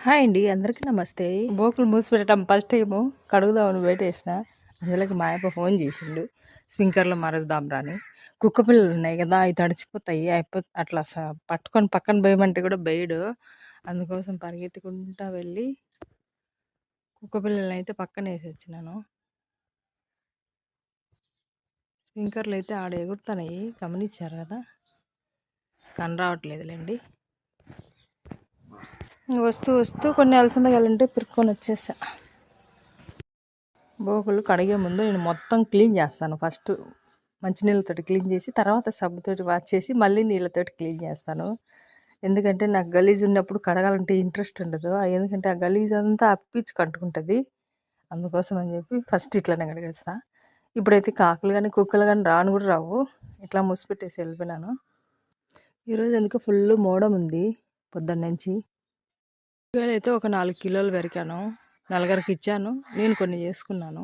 Hi అండి, అందరికీ నమస్తే. బోకులు మూసిపెట్టడం ఫస్ట్ టైము కడుగుదామని వేటేసిన. అందులోకి మా అయ్యప్ప ఫోన్ చేసిండు, స్ప్రింక్లర్లో మారుద్దాం రాని. కుక్క పిల్లలు ఉన్నాయి కదా, అవి తడిచిపోతాయి. అట్లా పట్టుకొని పక్కన బేయమంటే కూడా బేయడు. అందుకోసం పరిగెత్తుకుంటా వెళ్ళి కుక్క పిల్లల్ని అయితే పక్కన వేసి వచ్చినాను. స్ప్రింక్లర్లు అయితే ఆడ ఎగురుతున్నాయి, గమనించారు కదా. కన్ను రావట్లేదులేండి. వస్తూ వస్తూ కొన్ని అలసందగాలుంటే పిరుక్కొని వచ్చేసా. బోకులు కడిగే ముందు నేను మొత్తం క్లీన్ చేస్తాను. ఫస్ట్ మంచినీళ్ళతోటి క్లీన్ చేసి, తర్వాత సబ్బుతోటి వాష్ చేసి, మళ్ళీ నీళ్ళతోటి క్లీన్ చేస్తాను. ఎందుకంటే నాకు గలీజ్ ఉన్నప్పుడు కడగాలంటే ఇంట్రెస్ట్ ఉండదు. ఎందుకంటే ఆ గలీజ్ అంతా అప్పించి కట్టుకుంటుంది. అందుకోసం అని చెప్పి ఫస్ట్ ఇట్లానే కడిగేస్తా. ఇప్పుడైతే కాకులు కానీ కుక్కలు కానీ రాను కూడా రావు. ఇట్లా మూసిపెట్టేసి వెళ్ళిపోయినాను. ఈరోజు ఎందుకు ఫుల్ మోడం ఉంది పొద్దున్న నుంచి. అయితే ఒక 4 కిలోలు పెరికాను, నలుగురికి ఇచ్చాను, నేను కొన్ని చేసుకున్నాను.